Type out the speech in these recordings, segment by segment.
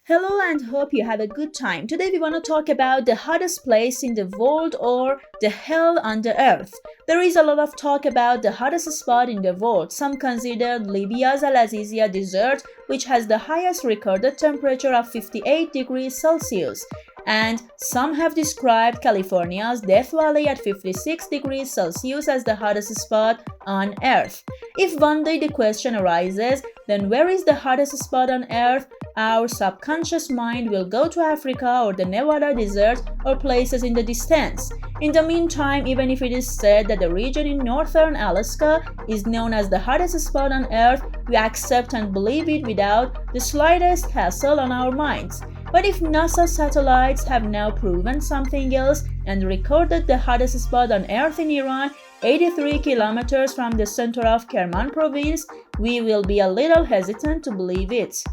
Hello and hope you had a good time. Today we want to talk about the hottest place in the world or the hell on the earth. There is a lot of talk about the hottest spot in the world. Some consider Libya's Al Azizia desert, which has the highest recorded temperature of 58 degrees Celsius. And some have described California's Death Valley at 56 degrees Celsius as the hottest spot on Earth. If one day the question arises, then where is the hottest spot on Earth? Our subconscious mind will go to Africa or the Nevada desert or places in the distance. In the meantime, even if it is said that the region in northern Alaska is known as the hottest spot on Earth, we accept and believe it without the slightest hassle on our minds. But if NASA satellites have now proven something else and recorded the hottest spot on Earth in Iran, 83 kilometers from the center of Kerman province, we will be a little hesitant to believe it.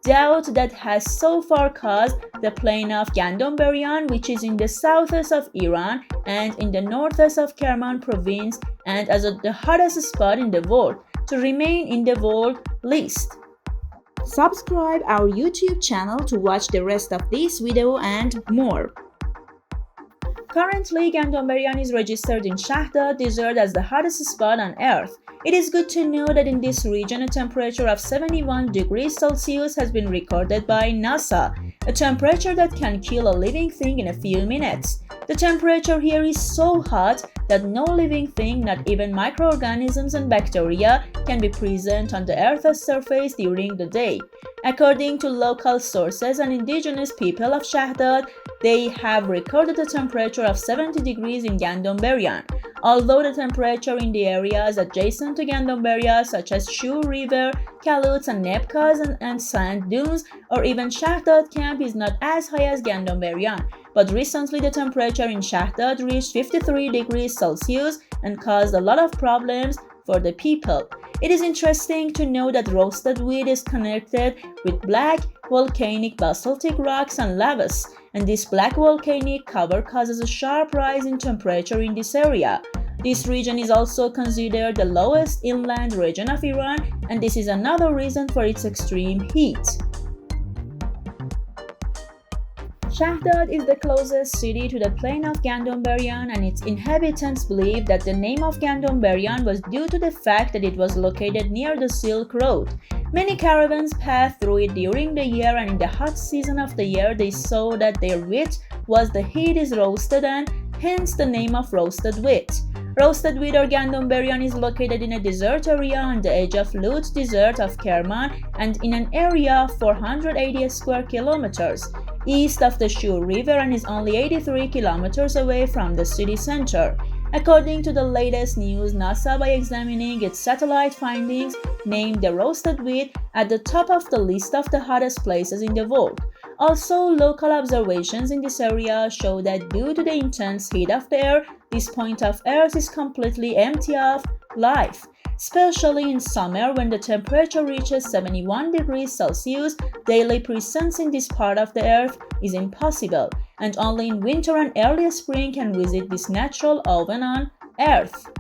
Doubt that has so far caused the plain of Gandomberyan, which is in the southeast of Iran and in the northeast of Kerman province and as the hottest spot in the world, to remain in the world list. Subscribe our YouTube channel to watch the rest of this video and more. Currently, Gandomberyan is registered in Shahdad Desert as the hottest spot on Earth. It is good to know that in this region a temperature of 71 degrees Celsius has been recorded by NASA, a temperature that can kill a living thing in a few minutes. The temperature here is so hot that no living thing, not even microorganisms and bacteria, can be present on the Earth's surface during the day. According to local sources and indigenous people of Shahdad, they have recorded a temperature of 70 degrees in Gandomberyan. Although the temperature in the areas adjacent to Gandomberyan, such as Shu River, Kaluts and Nebkaz and sand dunes, or even Shahdad camp is not as high as Gandomberyan, but recently the temperature in Shahdad reached 53 degrees Celsius and caused a lot of problems for the people. It is interesting to know that roasted wheat is connected with black volcanic basaltic rocks and lavas, and this black volcanic cover causes a sharp rise in temperature in this area. This region is also considered the lowest inland region of Iran, and this is another reason for its extreme heat. Shahdad is the closest city to the plain of Gandomberyan, and its inhabitants believe that the name of Gandomberyan was due to the fact that it was located near the Silk Road. Many caravans passed through it during the year, and in the hot season of the year they saw that their wheat was the heat is roasted, and hence the name of roasted wheat. Roasted wheat or Gandomberyan is located in a desert area on the edge of Lut Desert of Kerman and in an area of 480 square kilometers east of the Shu River and is only 83 kilometers away from the city center. According to the latest news, NASA, by examining its satellite findings, named the roasted wheat at the top of the list of the hottest places in the world. Also, local observations in this area show that due to the intense heat of the air, this point of Earth is completely empty of life. Especially in summer, when the temperature reaches 71 degrees Celsius, daily presence in this part of the Earth is impossible, and only in winter and early spring can visit this natural oven on Earth.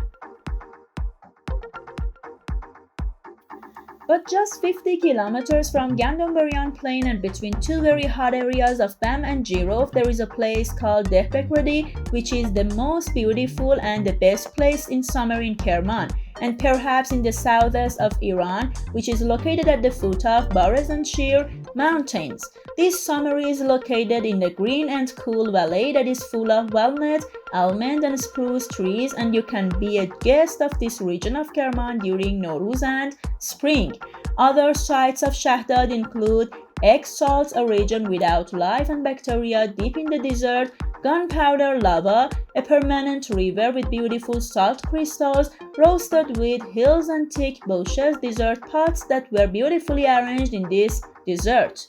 But just 50 kilometers from Gandomberyan plain and between two very hot areas of Bam and Jirov, there is a place called Dehbekredi, which is the most beautiful and the best place in summer in Kerman, and perhaps in the southeast of Iran, which is located at the foot of Barazanshir mountains. This summary is located in the green and cool valley that is full of walnut, almond and spruce trees, and you can be a guest of this region of Kerman during Nowruz and spring. Other sites of Shahdad include Egg Salts, a region without life and bacteria deep in the desert, gunpowder lava, a permanent river with beautiful salt crystals, roasted wheat, hills and thick bushes, desert pots that were beautifully arranged in this desert.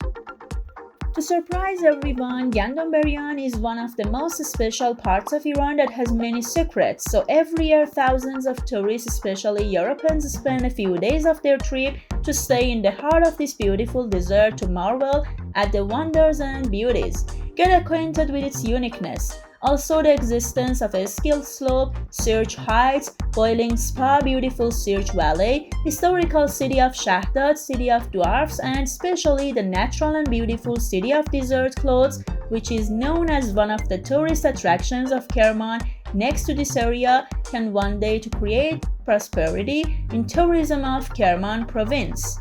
To surprise everyone, Gandomberyan is one of the most special parts of Iran that has many secrets, so every year thousands of tourists, especially Europeans, spend a few days of their trip to stay in the heart of this beautiful desert to marvel at the wonders and beauties. Get acquainted with its uniqueness. Also the existence of a skilled slope, Serge Heights, boiling spa, beautiful Serge Valley, historical city of Shahdad, city of dwarfs, and especially the natural and beautiful city of desert clothes, which is known as one of the tourist attractions of Kerman. Next to this area can one day to create prosperity in tourism of Kerman province.